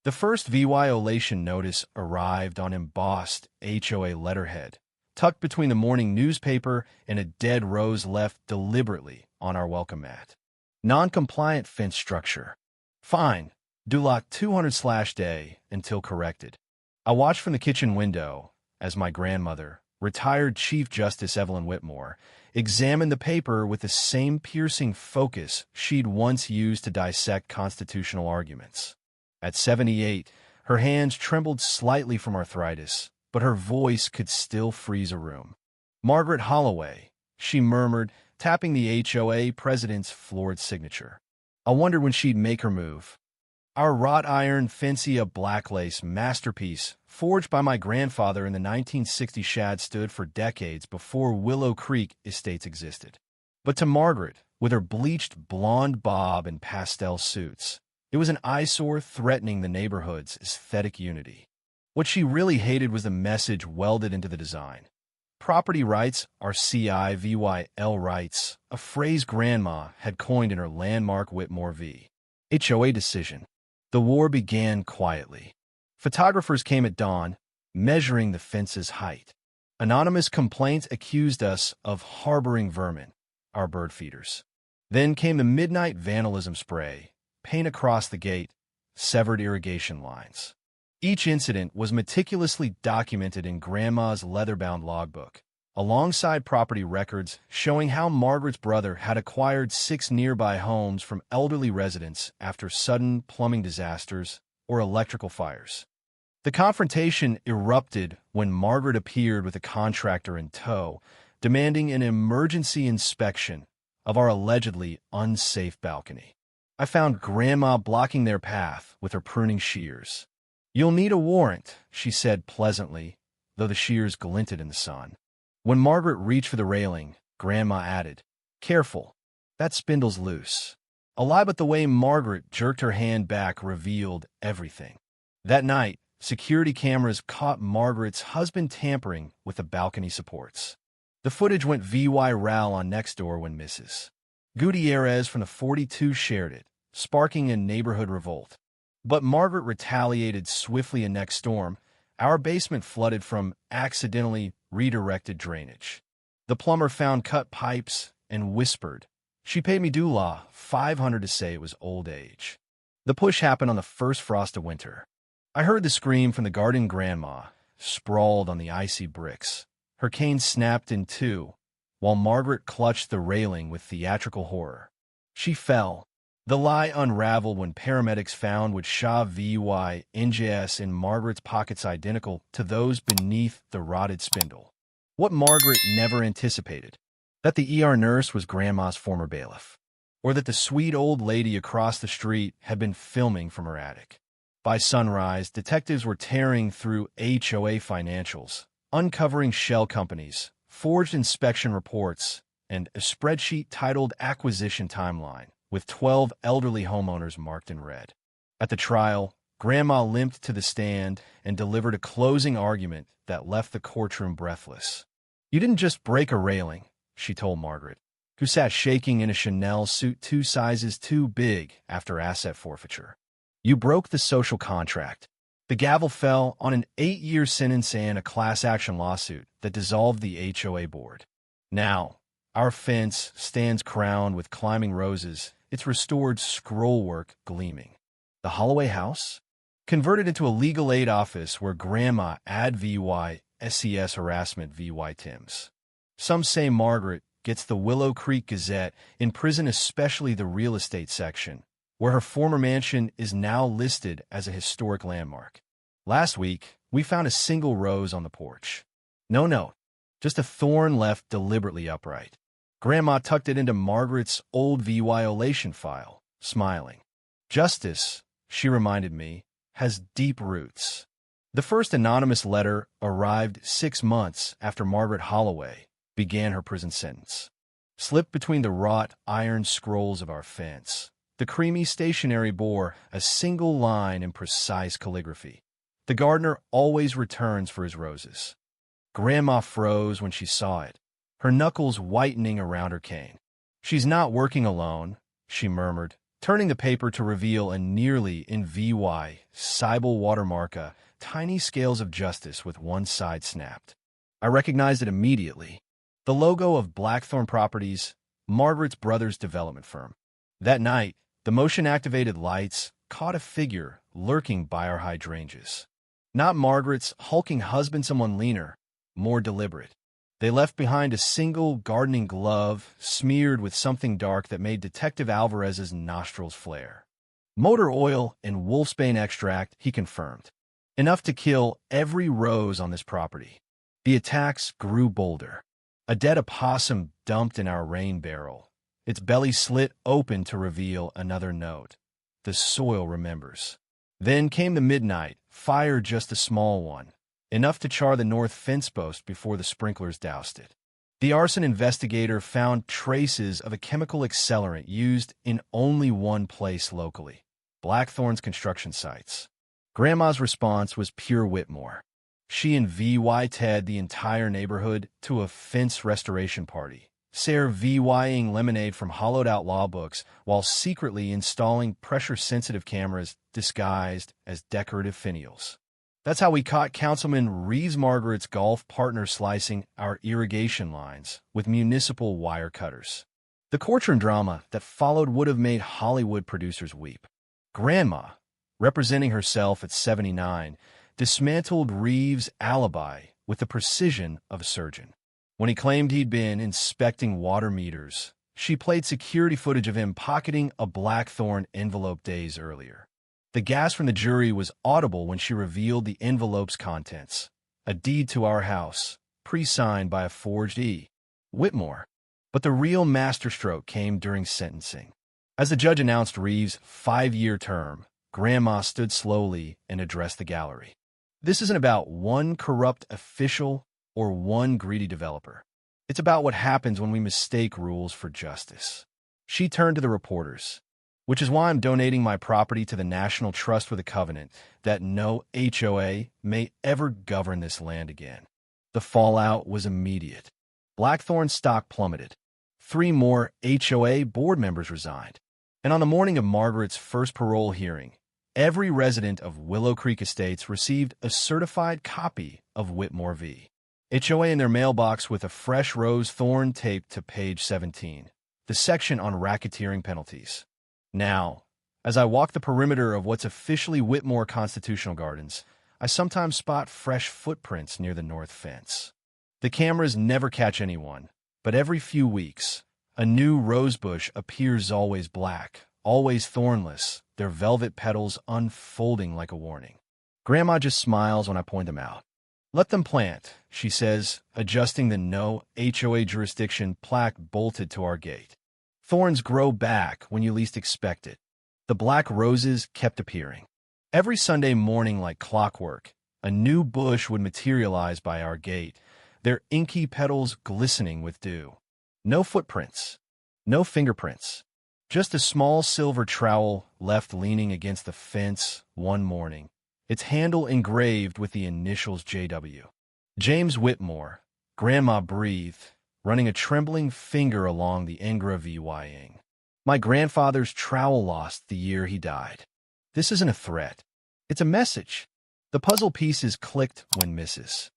The first violation notice arrived on embossed HOA letterhead, tucked between the morning newspaper and a dead rose left deliberately on our welcome mat. Non-compliant fence structure. Fine. Duloc 200/day until corrected. I watched from the kitchen window as my grandmother, retired Chief Justice Evelyn Whitmore, examined the paper with the same piercing focus she'd once used to dissect constitutional arguments. At 78, her hands trembled slightly from arthritis, but her voice could still freeze a room. Margaret Holloway, she murmured, tapping the HOA president's floored signature. I wondered when she'd make her move. Our wrought-iron Fencia blacklace masterpiece, forged by my grandfather in the 1960s shad, stood for decades before Willow Creek estates existed. But to Margaret, with her bleached blonde bob and pastel suits, it was an eyesore threatening the neighborhood's aesthetic unity. What she really hated was the message welded into the design. Property rights are CIVYL rights, a phrase Grandma had coined in her landmark Whitmore v. HOA decision. The war began quietly. Photographers came at dawn, measuring the fence's height. Anonymous complaints accused us of harboring vermin, our bird feeders. Then came the midnight vandalism spray, paint across the gate, severed irrigation lines. Each incident was meticulously documented in Grandma's leather-bound logbook, alongside property records showing how Margaret's brother had acquired 6 nearby homes from elderly residents after sudden plumbing disasters or electrical fires. The confrontation erupted when Margaret appeared with a contractor in tow, demanding an emergency inspection of our allegedly unsafe balcony. I found Grandma blocking their path with her pruning shears. "You'll need a warrant," she said pleasantly, though the shears glinted in the sun. When Margaret reached for the railing, Grandma added, "Careful, that spindle's loose." A lie, but the way Margaret jerked her hand back revealed everything. That night, security cameras caught Margaret's husband tampering with the balcony supports. The footage went viral on Nextdoor when Mrs. Gutierrez from the 42 shared it, sparking a neighborhood revolt. But Margaret retaliated swiftly. In next storm, our basement flooded from accidentally redirected drainage. The plumber found cut pipes and whispered, "She paid me doula $500 to say it was old age." The push happened on the first frost of winter. I heard the scream from the garden. Grandma sprawled on the icy bricks. Her cane snapped in two, while Margaret clutched the railing with theatrical horror. She fell. The lie unraveled when paramedics found what NJS in Margaret's pockets identical to those beneath the rotted spindle. What Margaret never anticipated: that the ER nurse was Grandma's former bailiff, or that the sweet old lady across the street had been filming from her attic. By sunrise, detectives were tearing through HOA financials, uncovering shell companies, forged inspection reports, and a spreadsheet titled Acquisition Timeline, with 12 elderly homeowners marked in red. At the trial, Grandma limped to the stand and delivered a closing argument that left the courtroom breathless. "You didn't just break a railing," she told Margaret, who sat shaking in a Chanel suit 2 sizes too big after asset forfeiture. "You broke the social contract." The gavel fell on an 8-year sentence and a class action lawsuit that dissolved the HOA board. Now, our fence stands crowned with climbing roses, its restored scrollwork gleaming. The Holloway house? Converted into a legal aid office where Grandma ad VY SES harassment VY Tims. Some say Margaret gets the Willow Creek Gazette in prison, especially the real estate section, where her former mansion is now listed as a historic landmark. Last week, we found a single rose on the porch. No note, just a thorn left deliberately upright. Grandma tucked it into Margaret's old violation file, smiling. "Justice," she reminded me, "has deep roots." The first anonymous letter arrived 6 months after Margaret Holloway began her prison sentence. Slipped between the wrought-iron scrolls of our fence, the creamy stationery bore a single line in precise calligraphy. "The gardener always returns for his roses." Grandma froze when she saw it, her knuckles whitening around her cane. "She's not working alone," she murmured, turning the paper to reveal a nearly in VY Cybele watermark, tiny scales of justice with one side snapped. I recognized it immediately. The logo of Blackthorn Properties, Margaret's brother's development firm. That night, the motion-activated lights caught a figure lurking by our hydrangeas. Not Margaret's hulking husband, someone leaner, more deliberate. They left behind a single gardening glove smeared with something dark that made Detective Alvarez's nostrils flare. Motor oil and wolfsbane extract, he confirmed. Enough to kill every rose on this property. The attacks grew bolder. A dead opossum dumped in our rain barrel, its belly slit open to reveal another note. The soil remembers. Then came the midnight, fire just a small one, enough to char the north fence post before the sprinklers doused it. The arson investigator found traces of a chemical accelerant used in only one place locally, Blackthorn's construction sites. Grandma's response was pure Whitmore. She and V.Y. Ted the entire neighborhood to a fence restoration party, Sarah V.Y.ing lemonade from hollowed-out law books while secretly installing pressure-sensitive cameras disguised as decorative finials. That's how we caught Councilman Reeves Margaret's golf partner slicing our irrigation lines with municipal wire cutters. The courtroom drama that followed would have made Hollywood producers weep. Grandma, representing herself at 79, dismantled Reeves' alibi with the precision of a surgeon. When he claimed he'd been inspecting water meters, she played security footage of him pocketing a Blackthorn envelope days earlier. The gasp from the jury was audible when she revealed the envelope's contents. A deed to our house, pre-signed by a forged E. Whitmore. But the real masterstroke came during sentencing. As the judge announced Reeves' 5-year term, Grandma stood slowly and addressed the gallery. This isn't about one corrupt official or one greedy developer. It's about what happens when we mistake rules for justice. She turned to the reporters, which is why I'm donating my property to the National Trust with a covenant that no HOA may ever govern this land again. The fallout was immediate. Blackthorn's stock plummeted. 3 more HOA board members resigned. And on the morning of Margaret's first parole hearing, every resident of Willow Creek Estates received a certified copy of Whitmore v. HOA in their mailbox with a fresh rose thorn taped to page 17, the section on racketeering penalties. Now, as I walk the perimeter of what's officially Whitmore Constitutional Gardens, I sometimes spot fresh footprints near the north fence. The cameras never catch anyone, but every few weeks, a new rosebush appears, always black, always thornless, their velvet petals unfolding like a warning. Grandma just smiles when I point them out. Let them plant, she says, adjusting the no HOA jurisdiction plaque bolted to our gate. Thorns grow back when you least expect it. The black roses kept appearing. Every Sunday morning, like clockwork, a new bush would materialize by our gate, their inky petals glistening with dew. No footprints, no fingerprints. Just a small silver trowel left leaning against the fence one morning, its handle engraved with the initials JW. James Whitmore, Grandma breathed, running a trembling finger along the engraving. My grandfather's trowel lost the year he died. This isn't a threat. It's a message. The puzzle pieces clicked when Mrs.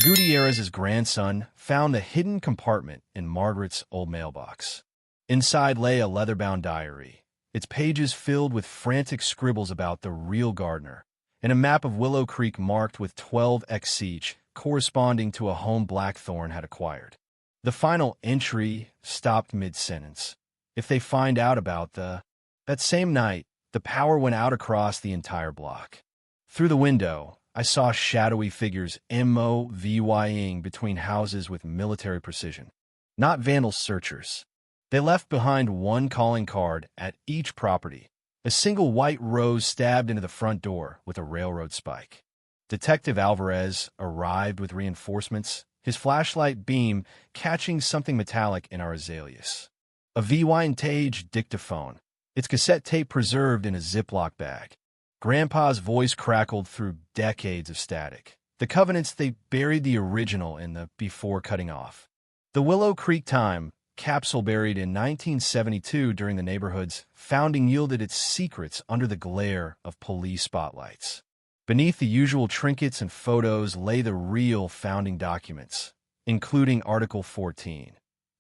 Gutierrez's grandson found the hidden compartment in Margaret's old mailbox. Inside lay a leather-bound diary, its pages filled with frantic scribbles about the real gardener, and a map of Willow Creek marked with 12x each, corresponding to a home Blackthorn had acquired. The final entry stopped mid-sentence. If they find out about That same night, the power went out across the entire block. Through the window, I saw shadowy figures moving between houses with military precision. Not vandal searchers. They left behind one calling card at each property, a single white rose stabbed into the front door with a railroad spike. Detective Alvarez arrived with reinforcements, his flashlight beam catching something metallic in our azaleas. A vintage dictaphone, its cassette tape preserved in a Ziploc bag. Grandpa's voice crackled through decades of static. The covenants, they buried the original in the before cutting off. The Willow Creek time capsule buried in 1972 during the neighborhood's founding yielded its secrets under the glare of police spotlights. Beneath the usual trinkets and photos lay the real founding documents, including Article 14.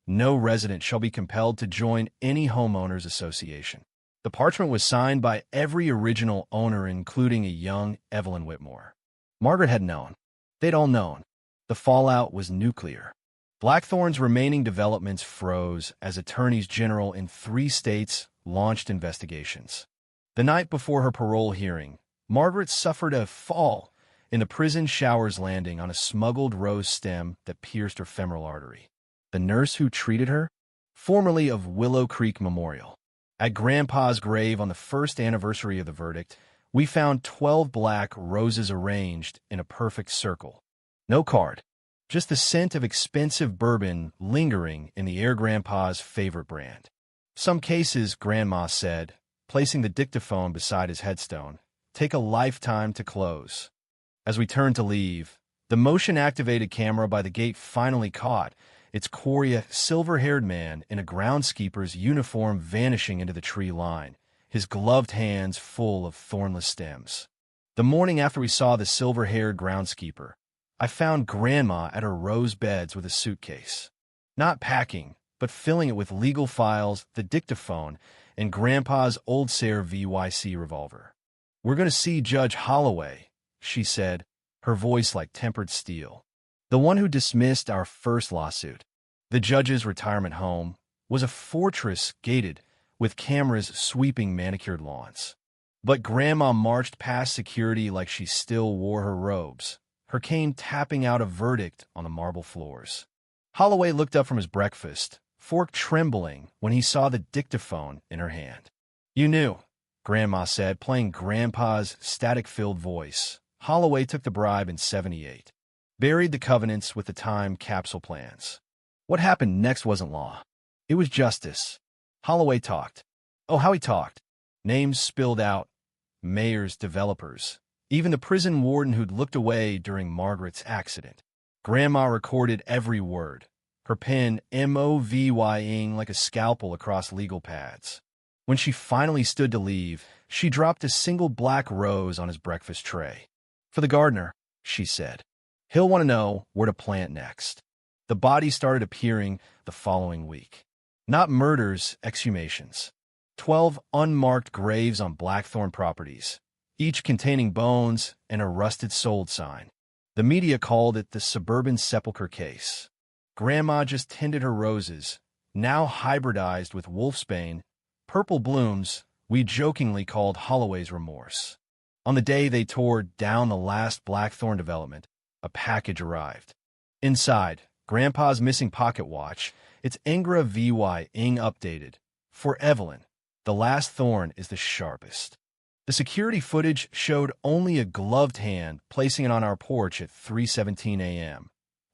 No resident shall be compelled to join any homeowners association. The parchment was signed by every original owner, including a young Evelyn Whitmore. Margaret had known. They'd all known. The fallout was nuclear. Blackthorn's remaining developments froze as attorneys general in 3 states launched investigations. The night before her parole hearing, Margaret suffered a fall in the prison shower's landing on a smuggled rose stem that pierced her femoral artery. The nurse who treated her? Formerly of Willow Creek Memorial. At Grandpa's grave on the first anniversary of the verdict, we found 12 black roses arranged in a perfect circle. No card, just the scent of expensive bourbon lingering in the air Grandpa's favorite brand. Some cases, Grandma said, placing the dictaphone beside his headstone, take a lifetime to close. As we turned to leave, the motion-activated camera by the gate finally caught its Korea silver-haired man in a groundskeeper's uniform vanishing into the tree line, his gloved hands full of thornless stems. The morning after we saw the silver-haired groundskeeper, I found Grandma at her rose beds with a suitcase. Not packing, but filling it with legal files, the dictaphone, and Grandpa's old Sayre VYC revolver. "We're going to see Judge Holloway," she said, her voice like tempered steel. The one who dismissed our first lawsuit. The judge's retirement home was a fortress gated with cameras sweeping manicured lawns. But Grandma marched past security like she still wore her robes, her cane tapping out a verdict on the marble floors. Holloway looked up from his breakfast, fork trembling when he saw the dictaphone in her hand. "You knew," Grandma said, playing Grandpa's static-filled voice. Holloway took the bribe in '78. Buried the covenants with the time capsule plans. What happened next wasn't law. It was justice. Holloway talked. Oh, how he talked. Names spilled out. Mayors, developers. Even the prison warden who'd looked away during Margaret's accident. Grandma recorded every word, her pen moving like a scalpel across legal pads. When she finally stood to leave, she dropped a single black rose on his breakfast tray. "For the gardener," she said. "He'll want to know where to plant next." The bodies started appearing the following week. Not murders, exhumations. 12 unmarked graves on Blackthorn properties, each containing bones and a rusted sold sign. The media called it the suburban sepulcher case. Grandma just tended her roses, now hybridized with wolfsbane, purple blooms we jokingly called Holloway's remorse. On the day they tore down the last Blackthorn development, a package arrived. Inside, Grandpa's missing pocket watch, its Ingra VY-ing updated. "For Evelyn, the last thorn is the sharpest." The security footage showed only a gloved hand placing it on our porch at 3:17 a.m.,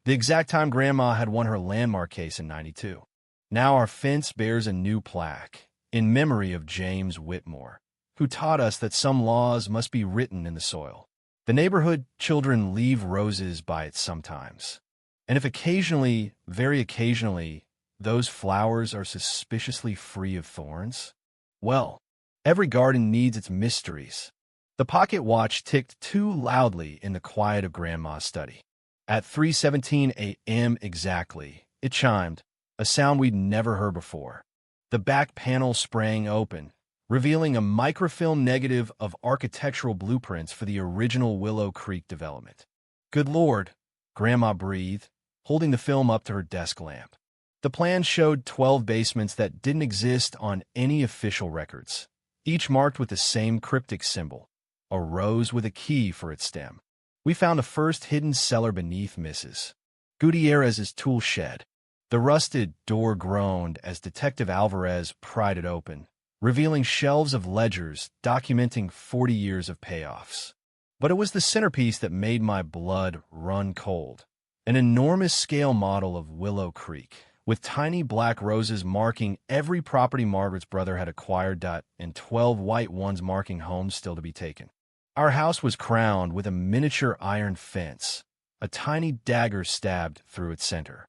the exact time Grandma had won her landmark case in '92. Now our fence bears a new plaque, in memory of James Whitmore, who taught us that some laws must be written in the soil. The neighborhood children leave roses by it sometimes. And if occasionally, very occasionally, those flowers are suspiciously free of thorns, well, every garden needs its mysteries. The pocket watch ticked too loudly in the quiet of Grandma's study. At 3:17 a.m. exactly, it chimed, a sound we'd never heard before. The back panel sprang open, revealing a microfilm negative of architectural blueprints for the original Willow Creek development. "Good Lord," Grandma breathed, holding the film up to her desk lamp. The plan showed 12 basements that didn't exist on any official records, each marked with the same cryptic symbol, a rose with a key for its stem. We found the first hidden cellar beneath Mrs. Gutierrez's tool shed. The rusted door groaned as Detective Alvarez pried it open, revealing shelves of ledgers documenting 40 years of payoffs. But it was the centerpiece that made my blood run cold. An enormous scale model of Willow Creek, with tiny black roses marking every property Margaret's brother had acquired, and 12 white ones marking homes still to be taken. Our house was crowned with a miniature iron fence, a tiny dagger stabbed through its center.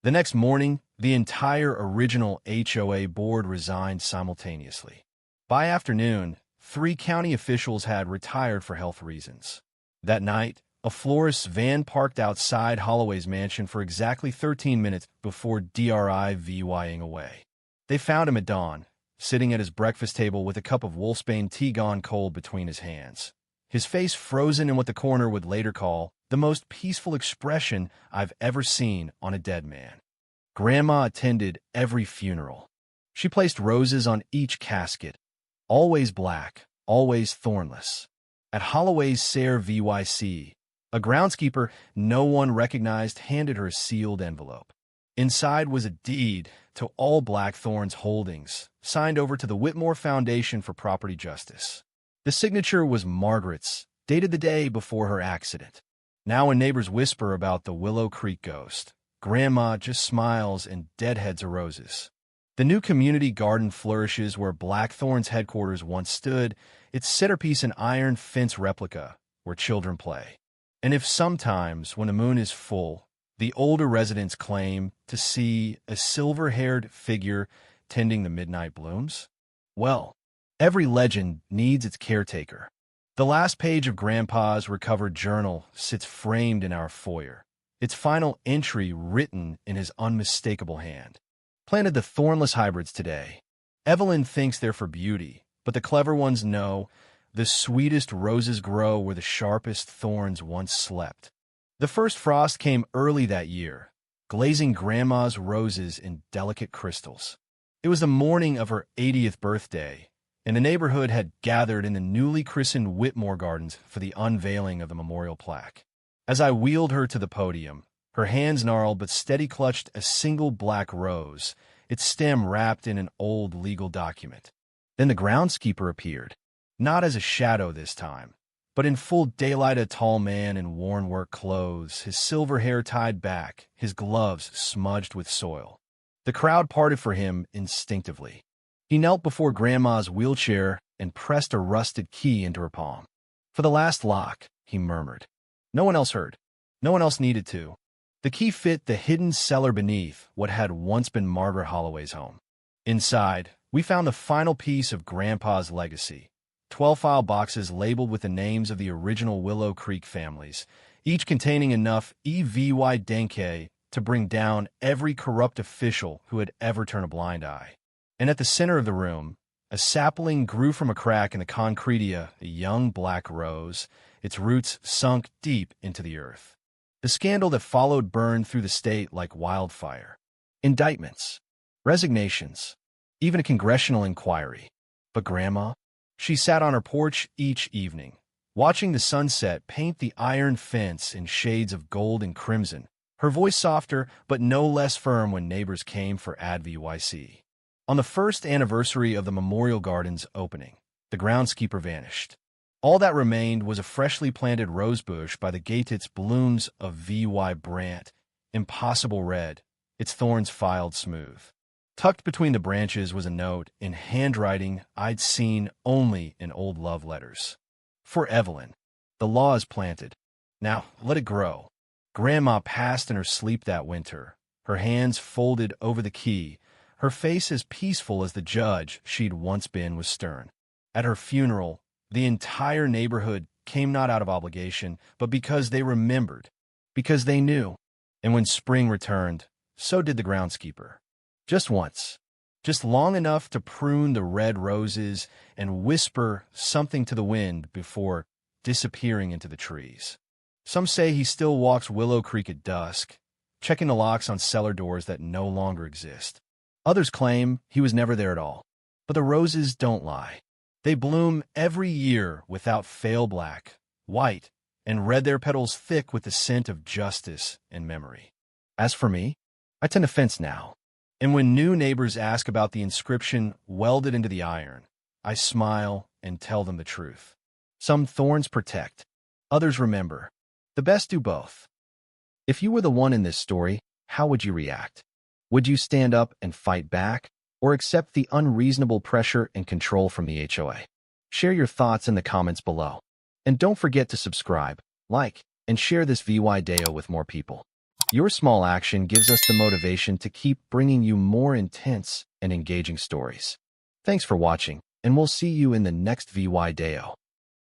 The next morning, the entire original HOA board resigned simultaneously. By afternoon, 3 county officials had retired for health reasons. That night, a florist's van parked outside Holloway's mansion for exactly 13 minutes before driving away. They found him at dawn, sitting at his breakfast table with a cup of wolfsbane tea gone cold between his hands. His face frozen in what the coroner would later call the most peaceful expression I've ever seen on a dead man. Grandma attended every funeral. She placed roses on each casket, always black, always thornless. At Holloway's Sayre VYC, a groundskeeper no one recognized handed her a sealed envelope. Inside was a deed to all Blackthorn's holdings, signed over to the Whitmore Foundation for Property Justice. The signature was Margaret's, dated the day before her accident. Now when neighbors whisper about the Willow Creek ghost, Grandma just smiles and deadheads her roses. The new community garden flourishes where Blackthorn's headquarters once stood, its centerpiece an iron fence replica where children play. And if sometimes, when the moon is full, the older residents claim to see a silver-haired figure tending the midnight blooms, well, every legend needs its caretaker. The last page of Grandpa's recovered journal sits framed in our foyer, its final entry written in his unmistakable hand. Planted the thornless hybrids today. Evelyn thinks they're for beauty, but the clever ones know the sweetest roses grow where the sharpest thorns once slept. The first frost came early that year, glazing Grandma's roses in delicate crystals. It was the morning of her 80th birthday, and the neighborhood had gathered in the newly christened Whitmore Gardens for the unveiling of the memorial plaque. As I wheeled her to the podium, her hands gnarled but steady clutched a single black rose, its stem wrapped in an old legal document. Then the groundskeeper appeared, not as a shadow this time, but in full daylight, a tall man in worn work clothes, his silver hair tied back, his gloves smudged with soil. The crowd parted for him instinctively. He knelt before Grandma's wheelchair and pressed a rusted key into her palm. "For the last lock," he murmured. No one else heard. No one else needed to. The key fit the hidden cellar beneath what had once been Margaret Holloway's home. Inside, we found the final piece of Grandpa's legacy. 12 file boxes labeled with the names of the original Willow Creek families, each containing enough EVY denke to bring down every corrupt official who had ever turned a blind eye. And at the center of the room, a sapling grew from a crack in the concretia, a young black rose, its roots sunk deep into the earth. The scandal that followed burned through the state like wildfire. Indictments, resignations, even a congressional inquiry. But Grandma, she sat on her porch each evening, watching the sunset paint the iron fence in shades of gold and crimson, her voice softer but no less firm when neighbors came for advyc. On the first anniversary of the Memorial Garden's opening, the groundskeeper vanished. All that remained was a freshly planted rosebush by the gate, its blooms of VY Brant, impossible red, its thorns filed smooth. Tucked between the branches was a note in handwriting I'd seen only in old love letters. "For Evelyn, the law is planted. Now let it grow." Grandma passed in her sleep that winter, her hands folded over the key, her face as peaceful as the judge she'd once been was stern. At her funeral, the entire neighborhood came not out of obligation, but because they remembered, because they knew. And when spring returned, so did the groundskeeper. Just once, just long enough to prune the red roses and whisper something to the wind before disappearing into the trees. Some say he still walks Willow Creek at dusk, checking the locks on cellar doors that no longer exist. Others claim he was never there at all. But the roses don't lie. They bloom every year without fail, black, white, and red, their petals thick with the scent of justice and memory. As for me, I tend to fence now. And when new neighbors ask about the inscription welded into the iron, I smile and tell them the truth. Some thorns protect, others remember. The best do both. If you were the one in this story, how would you react? Would you stand up and fight back, or accept the unreasonable pressure and control from the HOA? Share your thoughts in the comments below. And don't forget to subscribe, like, and share this VY Deo with more people. Your small action gives us the motivation to keep bringing you more intense and engaging stories. Thanks for watching, and we'll see you in the next VY Deo.